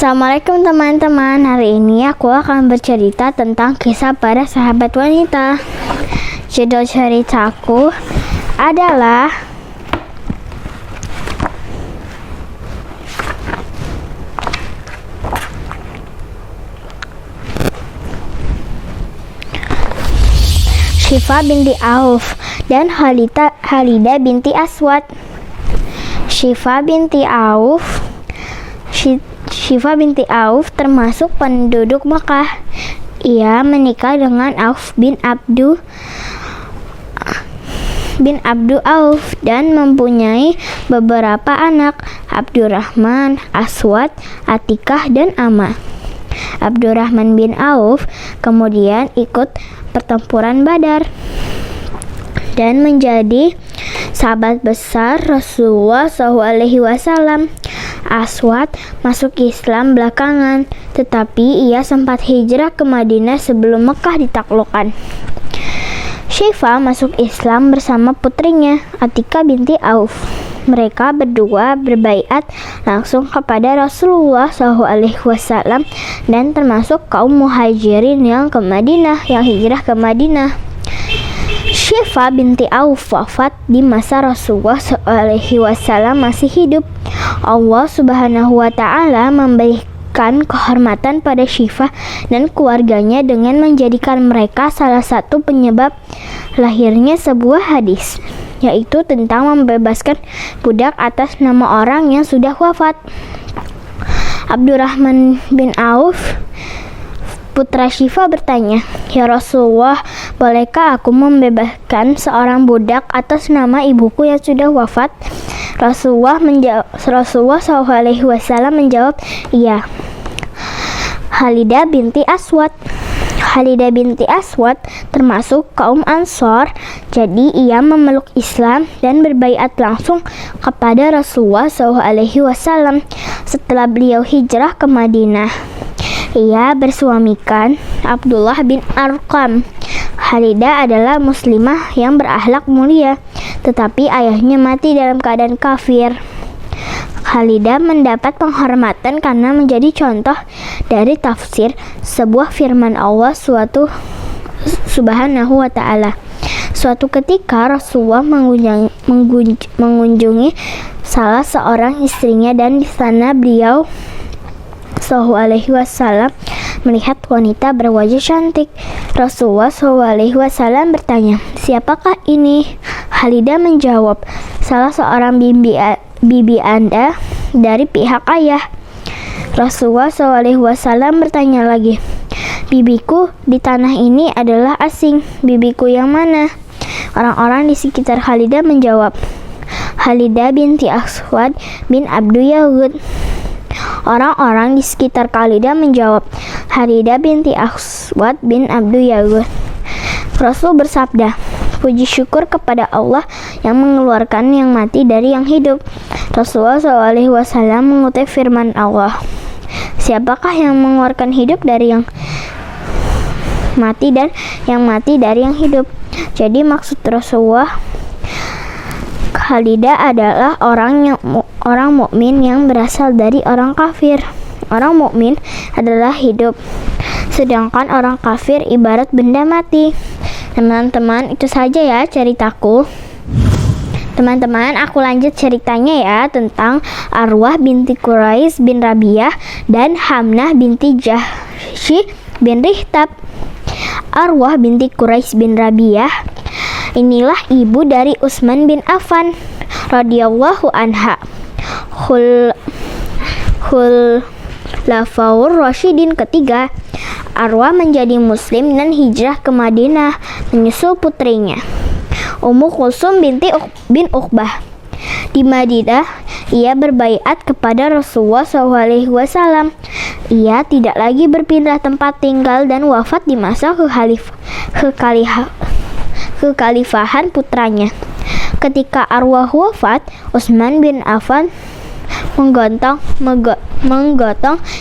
Assalamualaikum teman-teman. Hari ini aku akan bercerita tentang kisah para sahabat wanita. Judul ceritaku adalah Syifa binti Auf dan Khalidah binti Aswad. Syifa binti Auf termasuk penduduk Mekah. Ia menikah dengan Auf bin Abdu Auf dan mempunyai beberapa anak, Abdurrahman, Aswad, Atikah, dan Ama. Abdurrahman bin Auf kemudian ikut pertempuran Badar dan menjadi sahabat besar Rasulullah SAW. Aswad masuk Islam belakangan, tetapi ia sempat hijrah ke Madinah sebelum Mekah ditaklukkan. Syifa masuk Islam bersama putrinya, Atikah binti Auf. Mereka berdua berbaiat langsung kepada Rasulullah SAW dan termasuk kaum muhajirin yang hijrah ke Madinah. Syifa binti Auf wafat di masa Rasulullah SAW masih hidup. Allah Subhanahu wa Ta'ala memberikan kehormatan pada Syifa dan keluarganya dengan menjadikan mereka salah satu penyebab lahirnya sebuah hadis, yaitu tentang membebaskan budak atas nama orang yang sudah wafat. Abdurrahman bin Auf, putra Syifa, bertanya, "Ya Rasulullah, bolehkah aku membebaskan seorang budak atas nama ibuku yang sudah wafat?" Rasulullah SAW menjawab, "Iya." Khalidah binti Aswad termasuk kaum Ansor, jadi ia memeluk Islam dan berbaiat langsung kepada Rasulullah SAW setelah beliau hijrah ke Madinah. Ia bersuamikan Abdullah bin Arqam. Khalidah adalah muslimah yang berakhlak mulia, tetapi ayahnya mati dalam keadaan kafir. Khalidah mendapat penghormatan karena menjadi contoh dari tafsir sebuah firman Allah Subhanahu wa Ta'ala. Suatu ketika Rasulullah mengunjungi salah seorang istrinya dan di sana beliau SAW melihat wanita berwajah cantik. Rasulullah SAW bertanya, "Siapakah ini?" Khalidah menjawab, "Salah seorang bibi Anda dari pihak ayah." Rasulullah SAW bertanya lagi, "Bibiku di tanah ini adalah asing. Bibiku yang mana?" Orang-orang di sekitar Khalidah menjawab, "Khalidah binti Aswad bin Abdu Yahud." Orang-orang di sekitar Khalidah menjawab, "Khalidah binti Aswad bin Abdu Yahud." Rasul bersabda, "Puji syukur kepada Allah yang mengeluarkan yang mati dari yang hidup." Rasulullah SAW mengutip firman Allah, "Siapakah yang mengeluarkan hidup dari yang mati dan yang mati dari yang hidup?" Jadi maksud Rasulullah, Khalidah adalah orang mukmin yang berasal dari orang kafir. Orang mukmin adalah hidup, sedangkan orang kafir ibarat benda mati. Teman-teman, itu saja ya ceritaku. Teman-teman, aku lanjut ceritanya ya tentang Arwah binti Quraisy bin Rabi'ah dan Hamnah binti Jahsy bin Rihtab. Arwah binti Quraisy bin Rabi'ah inilah ibu dari Utsman bin Affan radhiyallahu anha, Khulafaur Rasyidin ketiga. Arwah menjadi muslim dan hijrah ke Madinah menyusul putrinya, Ummu Kulsum bin Uqbah. Di Madinah, ia berbaiat kepada Rasulullah SAW. Ia tidak lagi berpindah tempat tinggal dan wafat di masa kekhalifahan putranya. Ketika Arwah wafat, Utsman bin Affan menggotong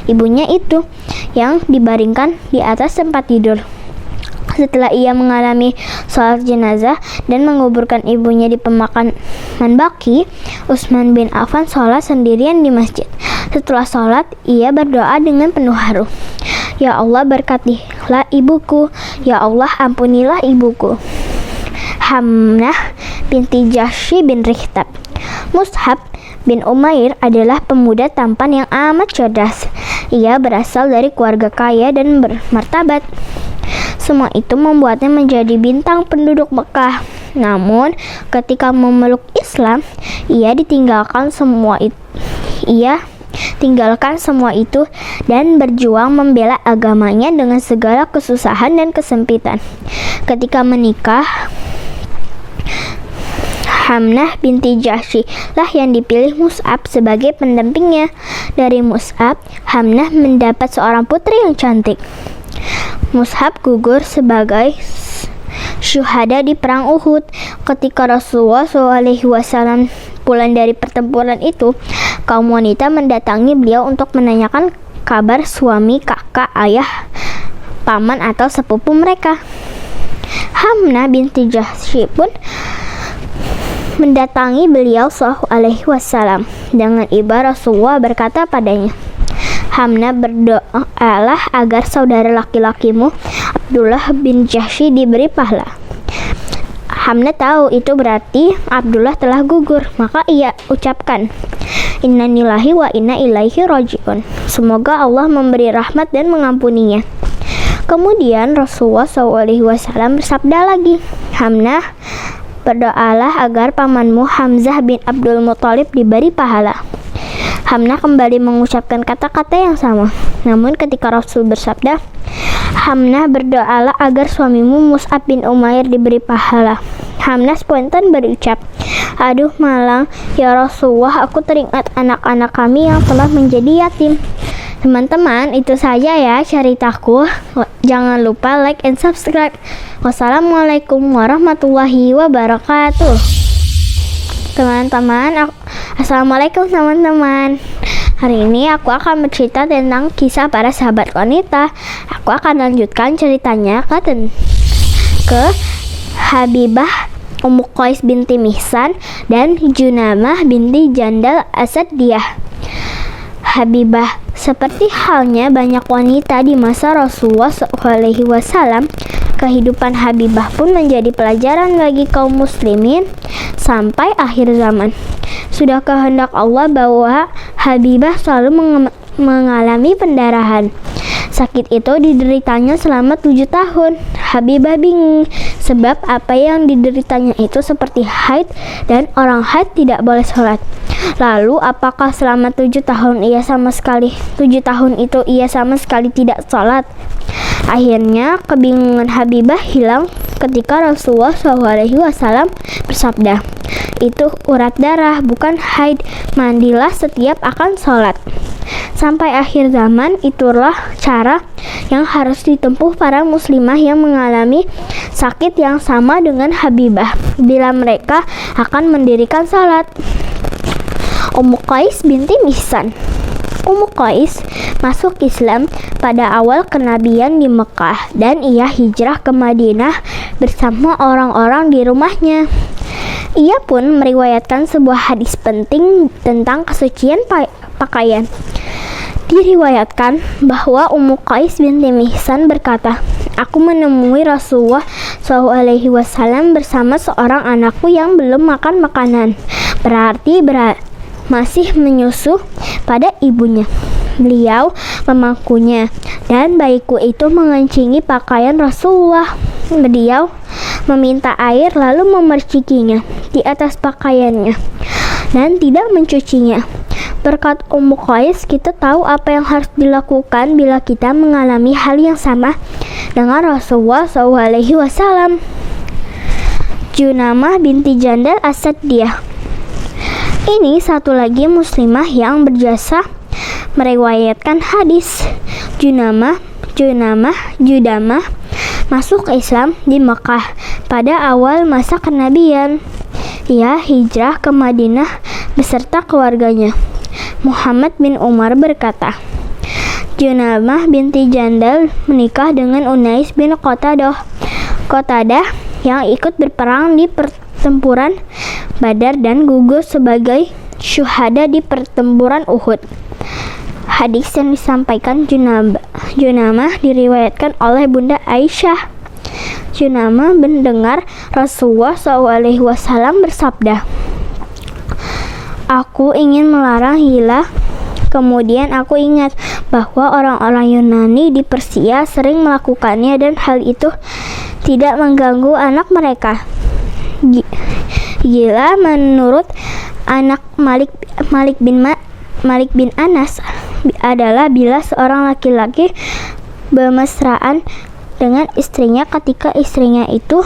ibunya itu yang dibaringkan di atas tempat tidur. Setelah ia mengalami sholat jenazah dan menguburkan ibunya di pemakaman Baqi, Utsman bin Affan sholat sendirian di masjid. Setelah sholat, ia berdoa dengan penuh haru. Ya Allah, berkatilah ibuku. Ya Allah, ampunilah ibuku. Hamnah binti Jahsy bin Rikhtab. Mus'ab bin Umair adalah pemuda tampan yang amat cerdas. Ia berasal dari keluarga kaya dan bermartabat. Semua itu membuatnya menjadi bintang penduduk Mekah. Namun, ketika memeluk Islam, ia tinggalkan semua itu dan berjuang membela agamanya dengan segala kesusahan dan kesempitan. Ketika menikah, Hamnah binti Jahsy lah yang dipilih Mus'ab sebagai pendampingnya. Dari Mus'ab, Hamnah mendapat seorang putri yang cantik. Mus'ab gugur sebagai syuhada di perang Uhud. Ketika Rasulullah SAW pulang dari pertempuran itu, kaum wanita mendatangi beliau untuk menanyakan kabar suami, kakak, ayah, paman atau sepupu mereka. Hamnah binti Jahsy pun mendatangi beliau SAW. Dengan iba Rasulullah berkata padanya, Hamnah, berdoalah agar saudara laki-lakimu Abdullah bin Jahsy diberi pahala. Hamnah tahu itu berarti Abdullah telah gugur, maka ia ucapkan, Innalillahi wa inna ilaihi raji'un. Semoga Allah memberi rahmat dan mengampuninya. Kemudian Rasulullah SAW bersabda lagi, Hamnah, berdoalah agar pamanmu Hamzah bin Abdul Muthalib diberi pahala. Hamnah kembali mengucapkan kata-kata yang sama. Namun ketika Rasul bersabda, Hamnah, berdoalah agar suamimu Mus'ab bin Umair diberi pahala, Hamnah spontan berucap, aduh malang, ya Rasulullah, aku teringat anak-anak kami yang telah menjadi yatim. Teman-teman, itu saja ya ceritaku. Jangan lupa like and subscribe. Wassalamualaikum warahmatullahi wabarakatuh. Assalamualaikum teman-teman. Hari ini aku akan bercerita tentang kisah para sahabat wanita. Aku akan lanjutkan ceritanya ke Habibah Ummu Qais binti Mihsan dan Junamah binti Jandal Asadiyah. Habibah, seperti halnya banyak wanita di masa Rasulullah SAW, kehidupan Habibah pun menjadi pelajaran bagi kaum muslimin sampai akhir zaman. Sudah kehendak Allah bahwa Habibah selalu mengalami pendarahan. Sakit itu dideritanya selama 7 tahun. Habibah bingung sebab apa yang dideritanya itu seperti haid dan orang haid tidak boleh sholat. Lalu apakah selama 7 tahun itu ia sama sekali tidak sholat? Akhirnya kebingungan Habibah hilang ketika Rasulullah SAW bersabda, itu urat darah bukan haid, mandilah setiap akan sholat. Sampai akhir zaman itulah cara yang harus ditempuh para muslimah yang mengalami sakit yang sama dengan Habibah bila mereka akan mendirikan sholat. Ummu Qais binti Mihsan. Ummu Qais masuk Islam pada awal kenabian di Mekah dan ia hijrah ke Madinah bersama orang-orang di rumahnya. Ia pun meriwayatkan sebuah hadis penting tentang kesucian pakaian. Diriwayatkan bahwa Ummu Qais binti Mihsan berkata, aku menemui Rasulullah SAW bersama seorang anakku yang belum makan makanan, berarti masih menyusu pada ibunya. Beliau memangkunya dan bayiku itu mengencingi pakaian Rasulullah. Beliau meminta air lalu memercikinya di atas pakaiannya dan tidak mencucinya. Berkat Ummu Qais, kita tahu apa yang harus dilakukan bila kita mengalami hal yang sama dengan Rasulullah SAW. Junamah binti Jandal Asadiyah. Ini satu lagi muslimah yang berjasa meriwayatkan hadis. Judamah masuk Islam di Mekah pada awal masa kenabian. Ia hijrah ke Madinah beserta keluarganya. Muhammad bin Umar berkata, Junamah binti Jandal menikah dengan Unais bin Qatadah yang ikut berperang di pertempuran Badar dan gugur sebagai syuhada di pertempuran Uhud. Hadis yang disampaikan Junamah diriwayatkan oleh Bunda Aisyah. Junamah mendengar Rasulullah SAW bersabda, "Aku ingin melarang hila. Kemudian aku ingat bahwa orang-orang Yunani di Persia sering melakukannya dan hal itu tidak mengganggu anak mereka. Gila menurut anak Malik bin Anas adalah bila seorang laki-laki bermesraan dengan istrinya ketika istrinya itu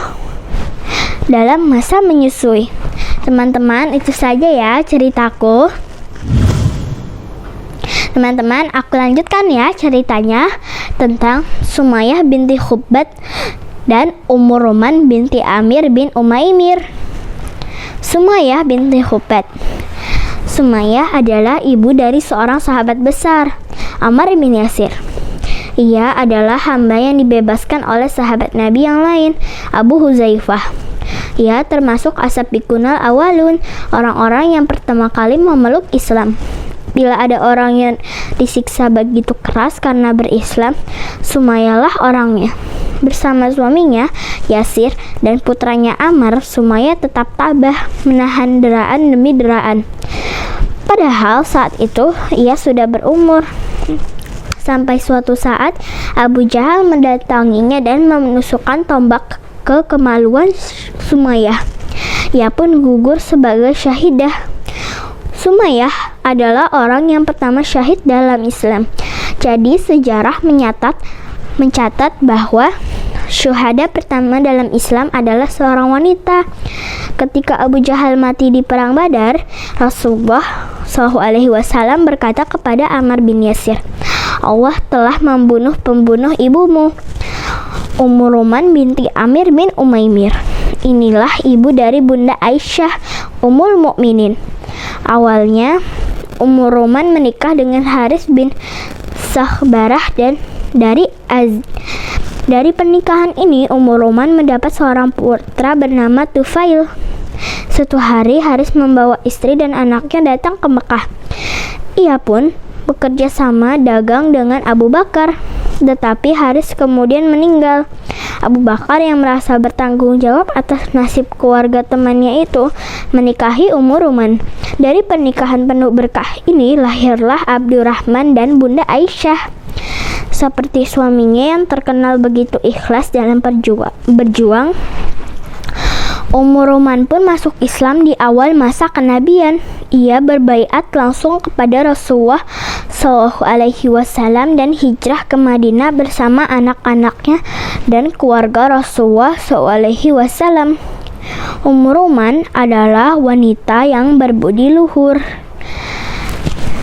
dalam masa menyusui." Teman-teman, itu saja ya ceritaku. Teman-teman, aku lanjutkan ya ceritanya tentang Sumayyah binti Khubbat dan Ummu Ruman binti Amir bin Umaymir. Sumayyah binti Khubbat. Sumayyah adalah ibu dari seorang sahabat besar, Ammar bin Yasir. Ia adalah hamba yang dibebaskan oleh sahabat Nabi yang lain, Abu Huzaifah. Ia termasuk ashabikunal awalun, orang-orang yang pertama kali memeluk Islam. Bila ada orang yang disiksa begitu keras karena berislam, Sumayyah lah orangnya. Bersama suaminya, Yasir, dan putranya Ammar, Sumayyah tetap tabah menahan deraan demi deraan. Padahal saat itu ia sudah berumur. Sampai suatu saat, Abu Jahal mendatanginya dan menusukkan tombak ke kemaluan Sumayyah. Ia pun gugur sebagai syahidah. Sumayyah adalah orang yang pertama syahid dalam Islam. Jadi sejarah mencatat bahwa syuhada pertama dalam Islam adalah seorang wanita. Ketika Abu Jahal mati di perang Badar, Rasulullah SAW berkata kepada Ammar bin Yasir, "Allah telah membunuh pembunuh ibumu, Ummu Ruman binti Amir bin Umaymir. Inilah ibu dari Bunda Aisyah, Ummul Mukminin." Awalnya Ummu Ruman menikah dengan Haris bin Sakhbarah dan dari pernikahan ini Ummu Ruman mendapat seorang putra bernama Tufail. Suatu hari Haris membawa istri dan anaknya datang ke Mekah. Ia pun bekerja sama dagang dengan Abu Bakar. Tetapi Haris kemudian meninggal. Abu Bakar yang merasa bertanggung jawab atas nasib keluarga temannya itu menikahi Ummu Ruman. Dari pernikahan penuh berkah ini lahirlah Abdurrahman dan Bunda Aisyah. Seperti suaminya yang terkenal begitu ikhlas dalam berjuang, Ummu Ruman pun masuk Islam di awal masa kenabian. Ia berbaiat langsung kepada Rasulullah SAW dan hijrah ke Madinah bersama anak-anaknya dan keluarga Rasulullah SAW. Ummu Ruman adalah wanita yang berbudi luhur.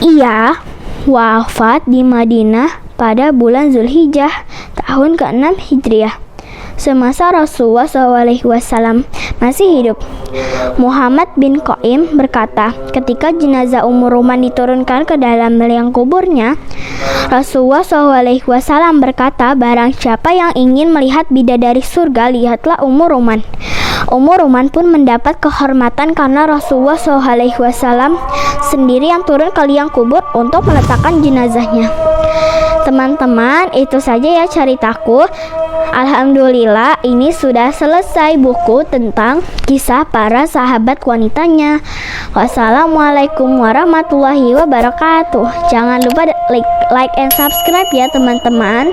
Ia wafat di Madinah pada bulan Zulhijjah tahun ke-6 Hijriah. Semasa Rasulullah SAW masih hidup, Muhammad bin Qaim berkata, ketika jenazah Ummu Ruman diturunkan ke dalam liang kuburnya, Rasulullah SAW berkata, barang siapa yang ingin melihat bidadari surga, lihatlah Ummu Ruman. Ummu Ruman pun mendapat kehormatan karena Rasulullah SAW sendiri yang turun ke liang kubur untuk meletakkan jenazahnya. Teman-teman, itu saja ya ceritaku. Alhamdulillah, ini sudah selesai buku tentang kisah para sahabat wanitanya. Wassalamualaikum warahmatullahi wabarakatuh. Jangan lupa like and subscribe ya teman-teman.